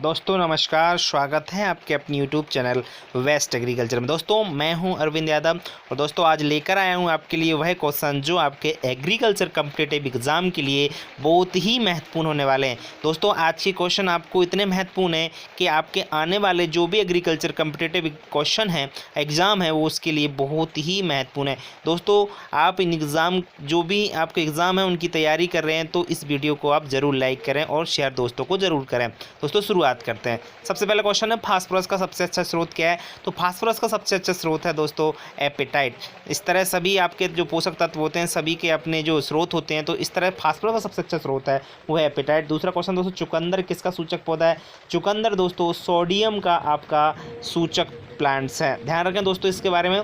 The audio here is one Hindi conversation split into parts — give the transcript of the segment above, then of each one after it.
दोस्तों नमस्कार, स्वागत है आपके अपने यूट्यूब चैनल वेस्ट एग्रीकल्चर में। दोस्तों मैं हूं अरविंद यादव और दोस्तों आज लेकर आया हूं आपके लिए वह क्वेश्चन जो आपके एग्रीकल्चर कॉम्पिटिटिव एग्ज़ाम के लिए बहुत ही महत्वपूर्ण होने वाले हैं। दोस्तों आज के क्वेश्चन आपको इतने महत्वपूर्ण हैं कि आपके आने वाले जो भी एग्रीकल्चर कॉम्पिटिटिव क्वेश्चन है एग्ज़ाम है वो उसके लिए बहुत ही महत्वपूर्ण है। दोस्तों आप इन एग्ज़ाम जो भी आपके एग्ज़ाम है उनकी तैयारी कर रहे हैं तो इस वीडियो को आप ज़रूर लाइक करें और शेयर दोस्तों को ज़रूर करें। दोस्तों शुरुआत करते हैं। सबसे पहला क्वेश्चन है फास्फोरस का सबसे अच्छा स्रोत क्या है। तो फास्फोरस का सबसे अच्छा स्रोत है दोस्तों एपेटाइट। इस तरह सभी आपके जो पोषक तत्व होते हैं सभी के अपने जो स्रोत होते हैं, तो इस तरह फास्फोरस का सबसे अच्छा स्रोत है वो है एपेटाइट। दूसरा क्वेश्चन दोस्तों चुकंदर किसका सूचक पौधा है। चुकंदर दोस्तों सोडियम का आपका सूचक प्लांट्स है। ध्यान रखें दोस्तों इसके बारे में।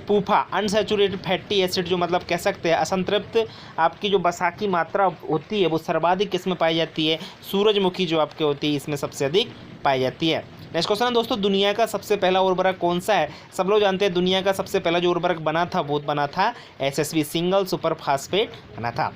पूफा अनसैचुरेटेड फैटी एसिड जो मतलब कह सकते हैं असंतृप्त आपकी जो वसा की मात्रा होती है वो सर्वाधिक किस में पाई जाती है। सूरजमुखी जो आपके होती है इसमें सबसे अधिक पाई जाती है। नेक्स्ट क्वेश्चन है दोस्तों दुनिया का सबसे पहला उर्वरक कौन सा है। सब लोग जानते हैं दुनिया का सबसे पहला जो उर्वरक बना था वो बना था एसएसपी सिंगल सुपर फास्फेट बना था।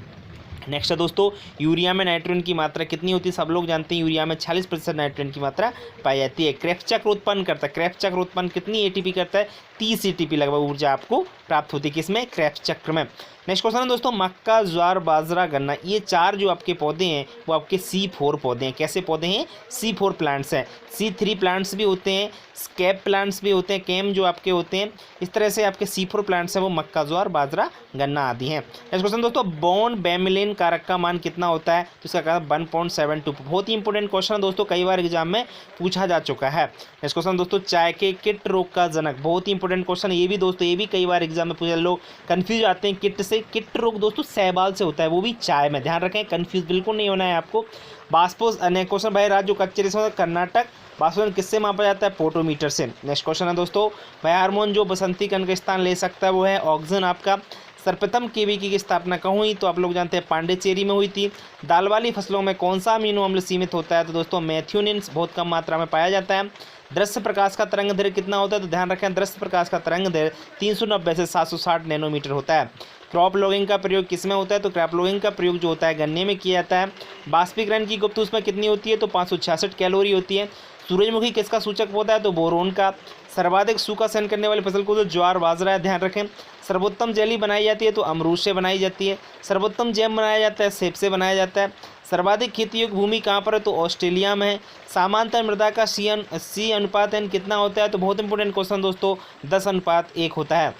नेक्स्ट है दोस्तों यूरिया में नाइट्रोजन की मात्रा कितनी होती है। सब लोग जानते हैं यूरिया में 40% नाइट्रोजन की मात्रा पाई जाती है। क्रेफ्ट चक्र उत्पन्न करता है। क्रेफ्ट चक्र उत्पन्न कितनी एटीपी करता है। 30 एटीपी लगभग ऊर्जा आपको प्राप्त होती है किसमें, क्रेफ्ट चक्र में। नेक्स्ट क्वेश्चन है दोस्तों मक्का ज्वार बाजरा गन्ना ये चार जो आपके पौधे हैं वो आपके C4 पौधे हैं। कैसे पौधे हैं, C4 प्लांट्स हैं। C3 प्लांट्स भी होते हैं, स्कैप प्लांट्स भी होते हैं, केम जो आपके होते हैं। इस तरह से आपके C4 प्लांट्स हैं वो मक्का ज्वार बाजरा गन्ना आदि हैं। नेक्स्ट क्वेश्चन दोस्तों बॉन बेमिलिन कारक का मान कितना होता है। तो इसका कारण 1.72। बहुत ही इंपॉर्टेंट क्वेश्चन है दोस्तों, कई बार एग्जाम में पूछा जा चुका है। नेक्स्ट क्वेश्चन दोस्तों चाय के किट रोग का जनक। बहुत ही इंपॉर्टेंट क्वेश्चन ये भी दोस्तों, ये भी कई बार एग्जाम में पूछा। लोग कंफ्यूज आते हैं किट से। किट रोग दोस्तों शैवाल से होता है, वो भी चाय में। ध्यान रखें, कंफ्यूज बिल्कुल नहीं होना है आपको। बाष्पोस नेक्स्ट क्वेश्चन भाई राज्य जो कच्चे रेशम होता है कर्नाटक। बाष्पोस किससे मापा जाता है, पोटोमीटर से। नेक्स्ट क्वेश्चन है दोस्तों भाई हार्मोन जो बसंती कण का स्थान ले सकता है वो है ऑक्सीजन आपका। सर्वप्रथम केवीकी की स्थापना कहाँ हुई, तो आप लोग जानते हैं पांडिचेरी में हुई थी। दाल वाली फसलों में कौन सा अमीनो अम्ल सीमित होता है, तो दोस्तों मेथियोनिन बहुत कम मात्रा में पाया जाता है। दृश्य प्रकाश का तरंग दैर्घ्य कितना होता है, तो ध्यान रखें दृश्य प्रकाश का तरंग दैर्घ्य 390 से 760 नैनोमीटर होता है। क्रॉप लॉगिंग का प्रयोग किस में होता है, तो क्रॉप लॉगिंग का प्रयोग जो होता है गन्ने में किया जाता है। बाष्पीकरण की गुप्त ऊष्मा कितनी होती है, तो 566 कैलोरी होती है। सूरजमुखी किसका सूचक पौधा है, तो बोरोन का। सर्वाधिक सूखा सहन करने वाली फसल को तो ज्वार बाजरा है। ध्यान रखें। सर्वोत्तम जेली बनाई जाती है तो अमरूद से बनाई जाती है। सर्वोत्तम जैम बनाया जाता है सेब से बनाया जाता है। सर्वाधिक खेती योग्य भूमि कहाँ पर है, तो ऑस्ट्रेलिया में है। समांतर मृदा का C अनुपात N कितना होता है, तो बहुत इंपॉर्टेंट क्वेश्चन दोस्तों 10:1 होता है।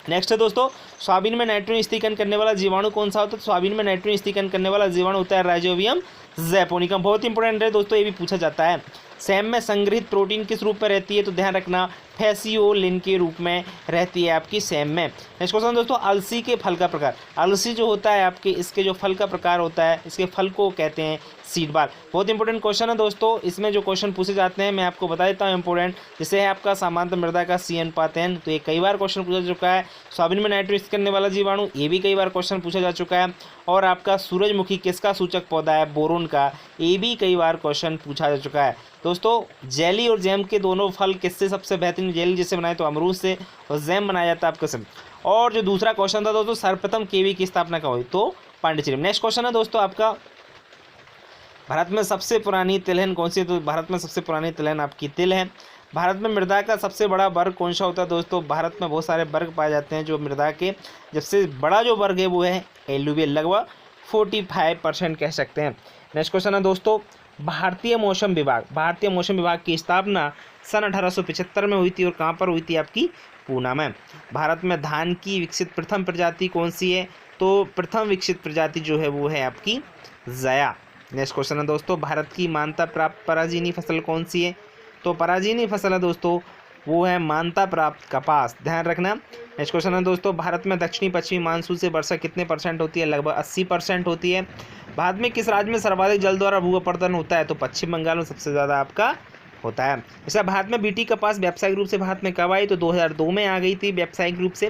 नेक्स्ट है दोस्तों सोयाबीन में नाइट्रोजन स्थिरीकरण करने वाला जीवाणु कौन सा होता है, तो सोयाबीन में नाइट्रोजन स्थिरीकरण करने वाला जीवाणु होता है राइजोबियम जैपोनिकम। बहुत इंपॉर्टेंट है दोस्तों, ये भी पूछा जाता है। सैम में संग्रहित प्रोटीन किस रूप में रहती है, तो ध्यान रखना फैसियोलिन के रूप में रहती है आपकी सैम में। नेक्स्ट क्वेश्चन दोस्तों अलसी के फल का प्रकार। अलसी जो होता है आपके इसके जो फल का प्रकार होता है इसके फल को कहते हैं सीड बाल। बहुत इंपॉर्टेंट क्वेश्चन है दोस्तों, इसमें जो क्वेश्चन पूछे जाते हैं मैं आपको बता देता हूँ इंपॉर्टेंट। जैसे है आपका समांतर मृदा का C अनुपात N, तो ये कई बार क्वेश्चन पूछा जा चुका है। सोयाबीन में नाइट्रोजन करने वाला जीवाणु ये भी कई बार क्वेश्चन पूछा जा चुका है। और आपका सूरजमुखी किसका सूचक पौधा है, बोरोन का, ये भी कई बार क्वेश्चन पूछा जा चुका है। दोस्तों जेली और जैम के दोनों फल किससे सबसे बेहतरीन, जेली जिससे बनाए तो अमरूद से और जैम बनाया जाता है आपका से। और जो दूसरा क्वेश्चन था दोस्तों सर्वप्रथम केवी की स्थापना कहाँ हुई, तो पांडिचेरी में। नेक्स्ट क्वेश्चन है दोस्तों आपका भारत में सबसे पुरानी तिलहन कौन सी है, तो भारत में सबसे पुरानी तिलहन आपकी तिल है। भारत में मृदा का सबसे बड़ा वर्ग कौन सा होता है, दोस्तों भारत में बहुत सारे वर्ग पाए जाते हैं। जो मृदा के सबसे बड़ा जो वर्ग है वो है एलुवियल, लगभग 45% कह सकते हैं। नेक्स्ट क्वेश्चन है दोस्तों भारतीय मौसम विभाग। भारतीय मौसम विभाग की स्थापना सन 1875 में हुई थी और कहाँ पर हुई थी, आपकी पूना में। भारत में धान की विकसित प्रथम प्रजाति कौन सी है, तो प्रथम विकसित प्रजाति जो है वो है आपकी जया। नेक्स्ट क्वेश्चन है दोस्तों भारत की मान्यता प्राप्त पराजीनी फसल कौन सी है, तो पराजीनी फसल है दोस्तों वो है मान्यता प्राप्त कपास। ध्यान रखना। नेक्स्ट क्वेश्चन है दोस्तों भारत में दक्षिणी पश्चिमी मानसून से वर्षा कितने % होती है, लगभग 80% होती है। भारत में किस राज्य में सर्वाधिक जल द्वारा भू अपरदन होता है, तो पश्चिम बंगाल में सबसे ज़्यादा आपका होता है। जैसे भारत में बीटी कपास व्यावसायिक रूप से भारत में कब आई, तो 2002 में आ गई थी व्यावसायिक रूप से।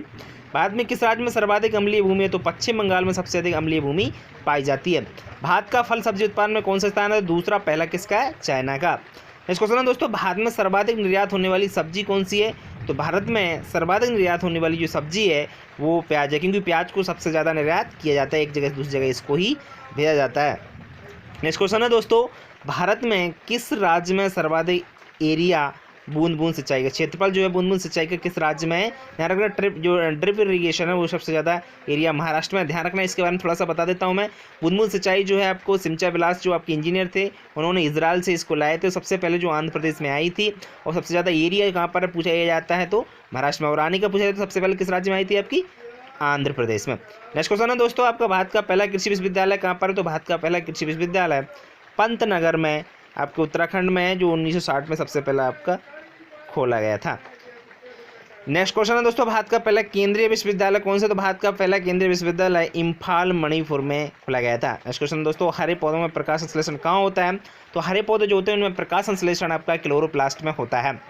भारत में किस राज्य में सर्वाधिक अम्लीय भूमि है, तो पश्चिम बंगाल में सबसे अधिक अम्लीय भूमि पाई जाती है। भारत का फल सब्जी उत्पादन में कौन सा स्थान है, दूसरा, पहला किसका है, चाइना का। नेक्स्ट क्वेश्चन है दोस्तों भारत में सर्वाधिक निर्यात होने वाली सब्जी कौन सी है, तो भारत में सर्वाधिक निर्यात होने वाली जो सब्जी है वो प्याज है, क्योंकि प्याज को सबसे ज़्यादा निर्यात किया जाता है, एक जगह से दूसरी जगह इसको ही भेजा जाता है। नेक्स्ट क्वेश्चन है दोस्तों भारत में किस राज्य में सर्वाधिक एरिया बूंद बूंद सिंचाई का क्षेत्रफल जो है बूंद बूंद सिंचाई का किस राज्य में है? ध्यान रखना, ड्रिप इरिगेशन है वो सबसे ज़्यादा एरिया महाराष्ट्र में। ध्यान रखना, इसके बारे में थोड़ा सा बता देता हूँ मैं। बूंद बूंद सिंचाई जो है आपको सिंचा विलास जो आपके इंजीनियर थे उन्होंने इजराइल से इसको लाए थे। सबसे पहले जो आंध्र प्रदेश में आई थी और सबसे ज़्यादा एरिया कहाँ पर पूछा जाता है तो महाराष्ट्र में। और आने का पूछा जाए तो सबसे पहले किस राज्य में आई थी आपकी? आंध्र प्रदेश में। नेक्स्ट क्वेश्चन है दोस्तों आपका, भारत का पहला कृषि विश्वविद्यालय कहाँ पर है? तो भारत का पहला कृषि विश्वविद्यालय पंतनगर में आपके उत्तराखंड में है, जो 1960 में सबसे पहला आपका खोला गया था। नेक्स्ट क्वेश्चन है दोस्तों, भारत का पहला केंद्रीय विश्वविद्यालय कौन सा? तो भारत का पहला केंद्रीय विश्वविद्यालय इम्फाल मणिपुर में खोला गया था। नेक्स्ट क्वेश्चन दोस्तों, हरे पौधों में प्रकाश संश्लेषण कहाँ होता है? तो हरे पौधे जो होते हैं उनमें प्रकाश संश्लेषण आपका क्लोरोप्लास्ट में होता है।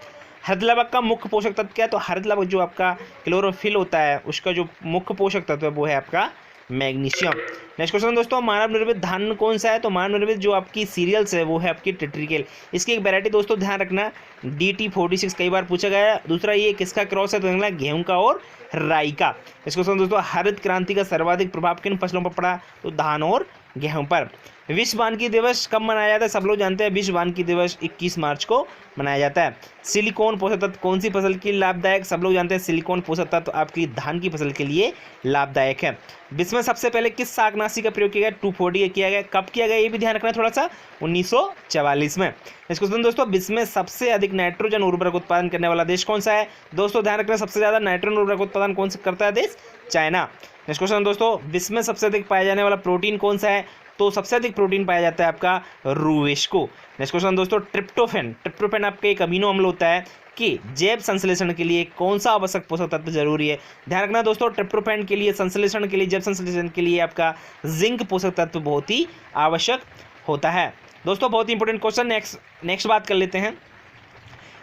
हरित लवक का मुख्य पोषक तत्व क्या है? तो हरित लवक जो आपका क्लोरोफिल होता है उसका जो मुख्य पोषक तत्व है वो है आपका मैग्नीशियम। नेक्स्ट क्वेश्चन दोस्तों, मानव निर्मित धान कौन सा है? तो मानव निर्मित जो आपकी सीरियल्स है वो है आपकी टिट्रिकेल। इसकी एक वैरायटी दोस्तों ध्यान रखना, DT46 कई बार पूछा गया है। दूसरा ये किसका क्रॉस है? तो गेहूं का और राई का। नेक्स्ट क्वेश्चन दोस्तों, हरित क्रांति का सर्वाधिक प्रभाव किन फसलों पर पड़ा? तो धान और गेहूं पर। विश्व वानिकी दिवस कब मनाया जाता है? सब लोग जानते हैं विश्व वानिकी दिवस 21 मार्च को मनाया जाता है। सिलिकॉन पोषक तत्व कौन सी फसल के लिए लाभदायक? सब लोग जानते हैं सिलिकॉन पोषक तत्व आपकी धान की फसल के लिए लाभदायक है। विश्व में सबसे पहले किस शाकनाशी का प्रयोग किया गया? 2,4-D किया गया। कब किया गया ये भी ध्यान रखना थोड़ा सा, 1944 में। नेक्स्ट क्वेश्चन दोस्तों, विश्व में सबसे अधिक नाइट्रोजन उर्वरक उत्पादन करने वाला देश कौन सा है? दोस्तों ध्यान रखना, सबसे ज्यादा नाइट्रोजन उर्वरक उत्पादन कौन सा करता है देश? चाइना। नेक्स्ट क्वेश्चन दोस्तों, विश्व में सबसे अधिक पाया जाने वाला प्रोटीन कौन सा है? तो सबसे अधिक प्रोटीन पाया जाता है आपका रूवेशको। नेक्स्ट क्वेश्चन दोस्तों, ट्रिप्टोफैन आपके एक अमीनो अम्ल होता है कि जैव संश्लेषण के लिए कौन सा आवश्यक पोषक तत्व जरूरी है? ध्यान रखना दोस्तों, ट्रिप्टोफैन के लिए संश्लेषण के लिए, जैव संश्लेषण के लिए आपका जिंक पोषक तत्व बहुत ही आवश्यक होता है। दोस्तों बहुत ही इंपॉर्टेंट क्वेश्चन। नेक्स्ट बात कर लेते हैं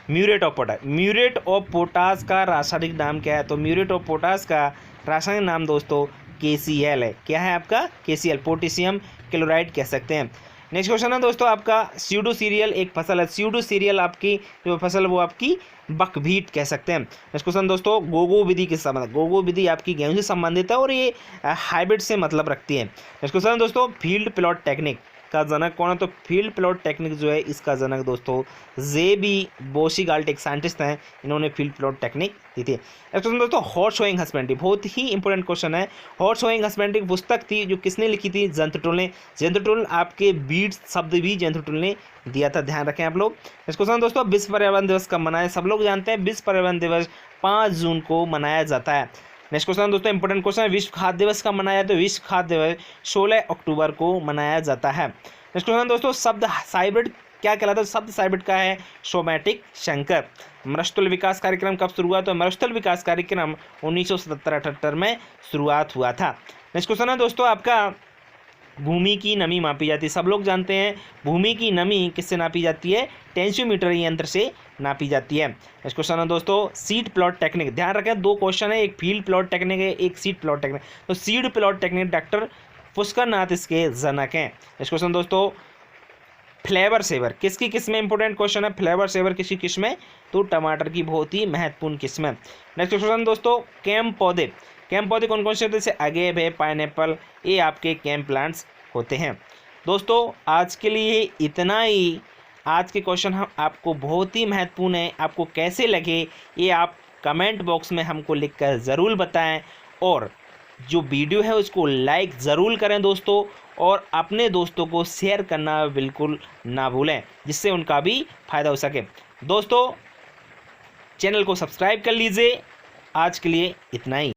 muriate of potash. Muriate of potash का रासायनिक नाम क्या है? तो म्यूरेट ऑफ पोटाश का रासायनिक नाम दोस्तों KCl है। क्या है आपका? KCl, पोटेशियम क्लोराइड कह सकते हैं। नेक्स्ट क्वेश्चन है दोस्तों आपका, स्यूडो सीरियल एक फसल है। स्यूडो सीरियल आपकी जो फसल वो आपकी बकव्हीट कह सकते हैं। नेक्स्ट क्वेश्चन दोस्तों, गोगो विधि किस संबंध? गोगो विधि आपकी गेहूं से संबंधित है और ये हाइब्रिड से मतलब रखती है। नेक्स्ट क्वेश्चन दोस्तों, फील्ड प्लॉट टेक्निक का जनक कौन है? तो फील्ड प्लॉट टेक्निक जो है इसका जनक दोस्तों JB बोशीगाल्ट एक साइंटिस्ट हैं, इन्होंने फील्ड प्लॉट टेक्निक दी थी। दोस्तों हॉर्स शोइंग हस्बेंड्री बहुत ही इंपॉर्टेंट क्वेश्चन है। हॉर्स शोइंग हस्बेंड्री पुस्तक थी जो किसने लिखी थी? जंतुटुल ने। जंतुटुल आपके बीड शब्द भी जंतुटुल ने दिया था, ध्यान रखें आप लोग। इस क्वेश्चन दोस्तों, विश्व पर्यावरण दिवस कब मनाया? सब लोग जानते हैं विश्व पर्यावरण दिवस 5 जून को मनाया जाता है। नेक्स्ट क्वेश्चन दोस्तों इंपॉर्टेंट क्वेश्चन है, विश्व खाद्य दिवस कब मनाया जाता है? विश्व खाद्य दिवस 16 अक्टूबर को मनाया जाता है। नेक्स्ट क्वेश्चन दोस्तों, शब्द साइब्रिड क्या कहलाता है? शब्द साइब्रिड का है सोमैटिक शंकर। मरुस्थल विकास कार्यक्रम कब शुरू हुआ? तो मरुस्थल विकास कार्यक्रम 1977-78 में शुरुआत हुआ था। नेक्स्ट क्वेश्चन है दोस्तों आपका, भूमि की नमी मापी जाती है। सब लोग जानते हैं भूमि की नमी किससे नापी जाती है? टेंशियोमीटर यंत्र से नापी जाती है। नेक्स्ट क्वेश्चन है दोस्तों, सीड प्लॉट टेक्निक। ध्यान रखें 2 क्वेश्चन है, एक फील्ड प्लॉट टेक्निक है, एक सीड प्लॉट टेक्निक। तो seed plot technique doctor Pushkar Nath इसके जनक हैं। नेक्स्ट क्वेश्चन दोस्तों, फ्लेवर सेवर किसकी किस्म में? इंपॉर्टेंट क्वेश्चन है, फ्लेवर सेवर किसकी किस्म में? तो टमाटर की बहुत ही महत्वपूर्ण किस्म है। नेक्स्ट क्वेश्चन दोस्तों, कैम पौधे कौन कौन से होते हैं? जैसे अगेव है, पाइनएप्पल, ये आपके कैम प्लांट्स होते हैं। दोस्तों आज के लिए इतना ही। आज के क्वेश्चन हम आपको बहुत ही महत्वपूर्ण है, आपको कैसे लगे ये आप कमेंट बॉक्स में हमको लिखकर ज़रूर बताएं और जो वीडियो है उसको लाइक ज़रूर करें दोस्तों, और अपने दोस्तों को शेयर करना बिल्कुल ना भूलें जिससे उनका भी फ़ायदा हो सके। दोस्तों चैनल को सब्सक्राइब कर लीजिए। आज के लिए इतना ही।